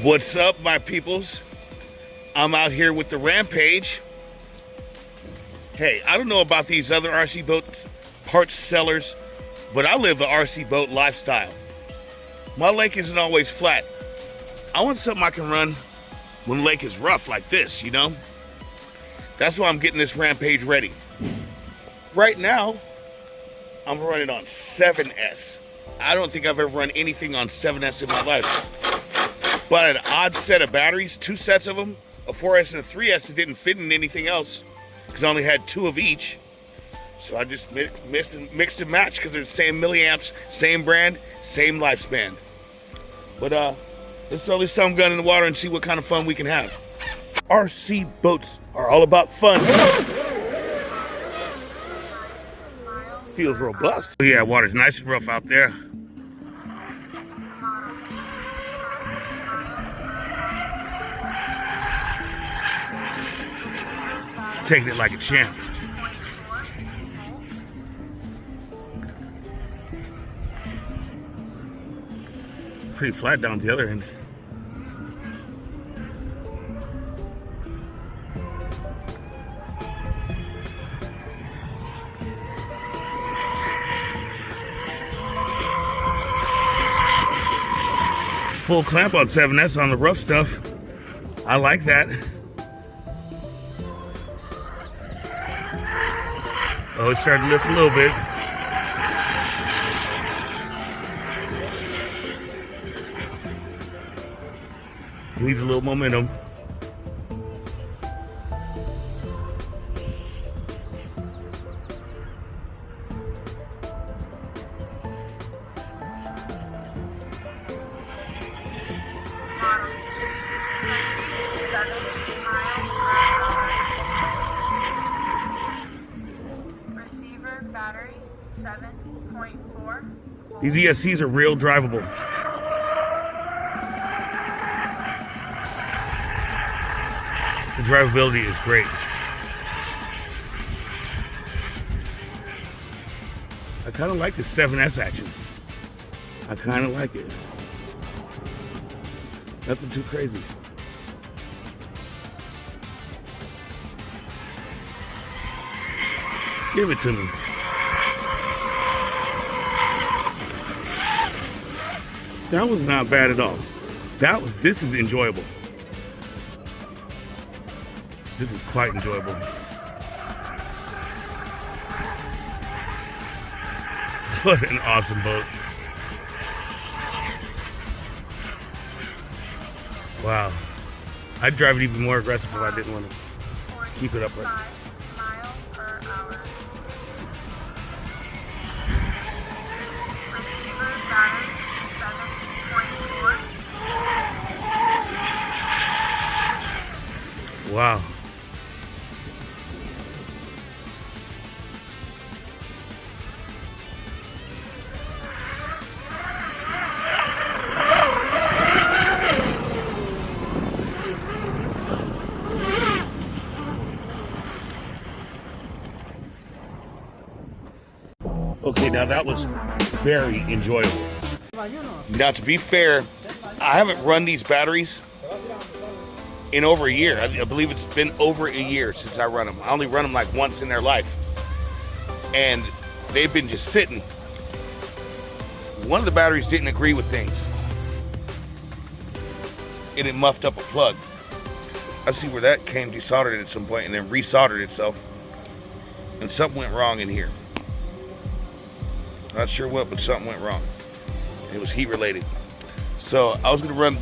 What's up, my peoples? I'm out here with the Rampage. Hey, I don't know about these other RC boat parts sellers, but I live an RC boat lifestyle. My lake isn't always flat. I want something I can run when the lake is rough like this, you know? That's why I'm getting this Rampage ready. Right now, I'm running on 7S. I don't think I've ever run anything on 7S in my life. But an odd set of batteries, 2 sets of them, a 4S and a 3S that didn't fit in anything else, because I only had 2 of each. So I just mixed and matched because they're the same milliamps, same brand, same lifespan. But let's throw this some gun in the water and see what kind of fun we can have. RC boats are all about fun. Feels robust. Yeah, water's nice and rough out there. Taking it like a champ. Pretty flat down the other end. Full clamp on 7S on the rough stuff. I like that. Oh, it started to lift a little bit. Needs a little momentum. Receiver battery 7.4. These ESCs are real drivable. The drivability is great. I kind of like the 7S action. I kind of like it. Nothing too crazy. Give it to me. That was not bad at all. This is enjoyable. This is quite enjoyable. What an awesome boat. Wow. I'd drive it even more aggressive if I didn't want to keep it upright. 5 miles per hour. Receiver battery 7.4. Wow. Okay, now that was very enjoyable. Now, to be fair, I haven't run these batteries in over a year. I believe it's been over a year since I run them. I only run them like once in their life. And they've been just sitting. One of the batteries didn't agree with things. And it muffed up a plug. I see where that came desoldered at some point and then resoldered itself. And something went wrong in here. Not sure what, but something went wrong. It was heat related. So I was gonna run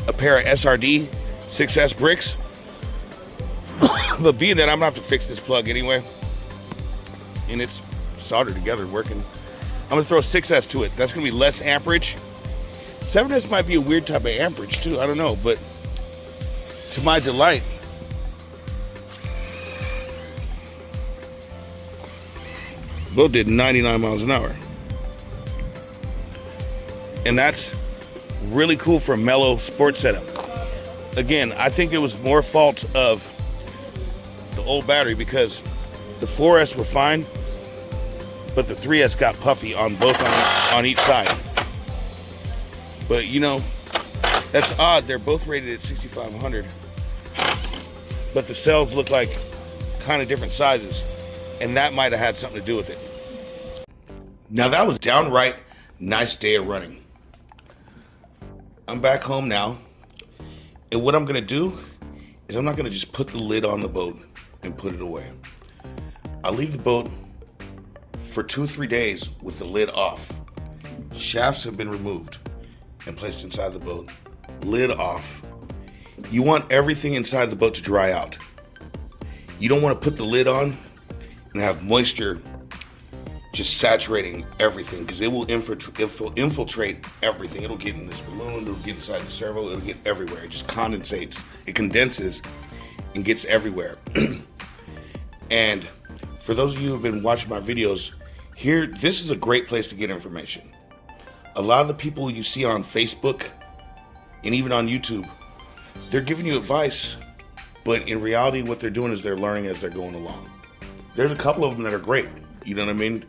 a pair of SRD 6S bricks. But being that I'm gonna have to fix this plug anyway, and it's soldered together working, I'm gonna throw 6S to it. That's gonna be less amperage. 7S might be a weird type of amperage too, I don't know, but to my delight, boat did 99 miles an hour. And that's really cool for a mellow sports setup. Again, I think it was more fault of the old battery because the 4S were fine, but the 3S got puffy on both on each side. But you know, That's odd. They're both rated at 6,500, but the cells look like kind of different sizes, and that might have had something to do with it. Now that was downright nice day of running. I'm back home now, and what I'm gonna do is I'm not gonna just put the lid on the boat and put it away. I'll leave the boat for 2 or 3 days with the lid off. Shafts have been removed and placed inside the boat. Lid off. You want everything inside the boat to dry out. You don't want to put the lid on and have moisture just saturating everything, because it will infiltrate everything. It'll get in this balloon, it'll get inside the servo, it'll get everywhere. It just condensates, it condenses and gets everywhere. And for those of you who have been watching my videos, here, this is a great place to get information. A lot of the people you see on Facebook and even on YouTube, they're giving you advice, but in reality what they're doing is they're learning as they're going along. There's a couple of them that are great, you know what I mean?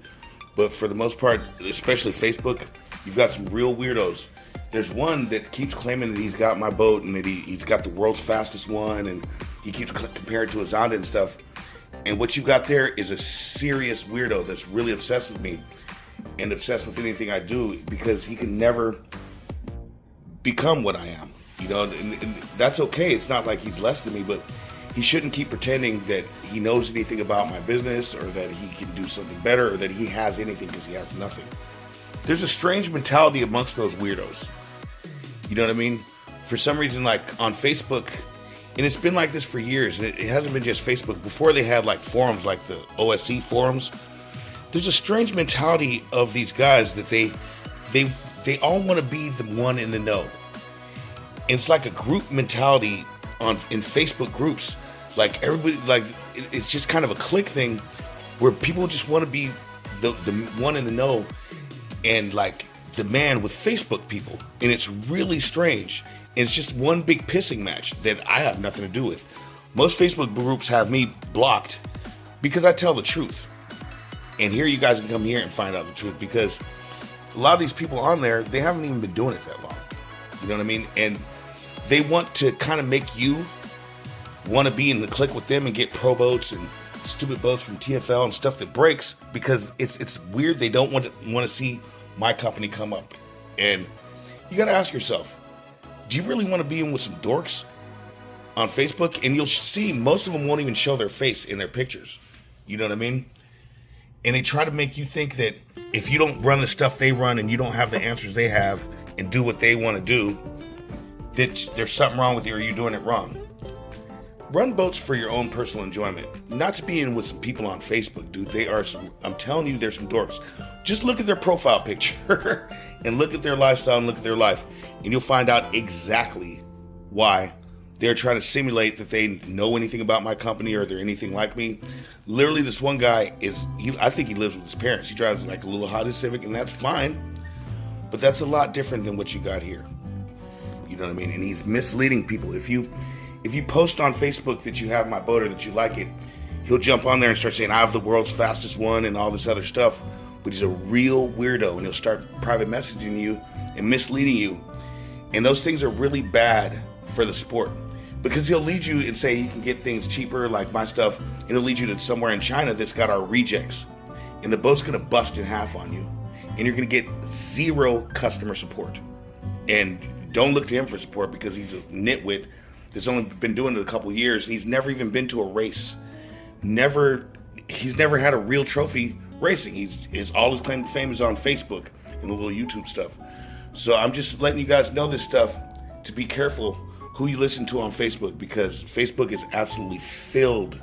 But for the most part, especially Facebook, you've got some real weirdos. There's one that keeps claiming that he's got my boat and that he's got the world's fastest one, and he keeps comparing it to his Honda and stuff. And what you've got there is a serious weirdo that's really obsessed with me and obsessed with anything I do, because he can never become what I am, you know, and that's okay. It's not like he's less than me, but he shouldn't keep pretending that he knows anything about my business, or that he can do something better, or that he has anything, because he has nothing. There's a strange mentality amongst those weirdos. You know what I mean? For some reason, like on Facebook, and it's been like this for years, and it hasn't been just Facebook. Before they had like forums, like the OSC forums, there's a strange mentality of these guys that they all want to be the one in the know. And it's like a group mentality in Facebook groups. Like everybody, like it's just kind of a clique thing where people just want to be the one in the know and like the man with Facebook people. And it's really strange. And it's just one big pissing match that I have nothing to do with. Most Facebook groups have me blocked because I tell the truth. And here you guys can come here and find out the truth, because a lot of these people on there, they haven't even been doing it that long. You know what I mean? And they want to kind of make you want to be in the clique with them and get pro boats and stupid boats from TFL and stuff that breaks, because it's weird. They don't want to see my company come up. And you got to ask yourself, do you really want to be in with some dorks on Facebook? And you'll see most of them won't even show their face in their pictures. You know what I mean? And they try to make you think that if you don't run the stuff they run and you don't have the answers they have and do what they want to do, that there's something wrong with you, or you're doing it wrong. Run boats for your own personal enjoyment, not to be in with some people on Facebook, dude. I'm telling you, there's some dorks. Just look at their profile picture and look at their lifestyle and look at their life, and you'll find out exactly why they're trying to simulate that they know anything about my company or they're anything like me. Literally, this one guy I think he lives with his parents. He drives like a little Honda Civic, and that's fine, but that's a lot different than what you got here. You know what I mean? And he's misleading people. If you post on Facebook that you have my boat or that you like it, he'll jump on there and start saying, I have the world's fastest one and all this other stuff, but he's a real weirdo, and he'll start private messaging you and misleading you. And those things are really bad for the sport, because he'll lead you and say he can get things cheaper, like my stuff, and he'll lead you to somewhere in China that's got our rejects, and the boat's going to bust in half on you, and you're going to get zero customer support. And don't look to him for support, because he's a nitwit that's only been doing it a couple years. He's never even been to a race. He's never had a real trophy racing. All his claim to fame is on Facebook and a little YouTube stuff. So I'm just letting you guys know this stuff, to be careful who you listen to on Facebook, because Facebook is absolutely filled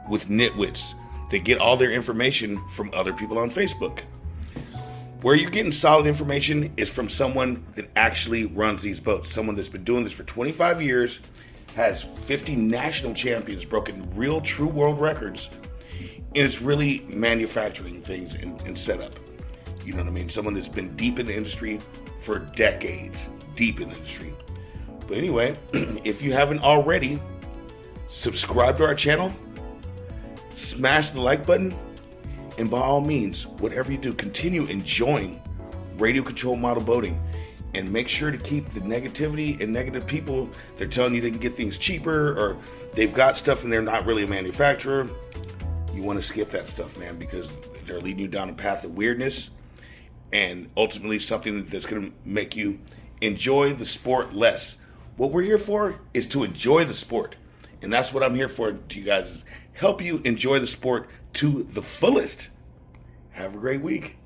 with nitwits that get all their information from other people on Facebook. Where you're getting solid information is from someone that actually runs these boats. Someone that's been doing this for 25 years, has 50 national champions, broken real true world records, and it's really manufacturing things and setup. You know what I mean? Someone that's been deep in the industry for decades, deep in the industry. But anyway, if you haven't already, subscribe to our channel, smash the like button, and by all means, whatever you do, continue enjoying radio control model boating. and make sure to keep the negativity and negative people. They're telling you they can get things cheaper, or they've got stuff and they're not really a manufacturer. You want to skip that stuff, man, because they're leading you down a path of weirdness and ultimately something that's going to make you enjoy the sport less. What we're here for is to enjoy the sport. And that's what I'm here for to you guys, is help you enjoy the sport to the fullest. Have a great week.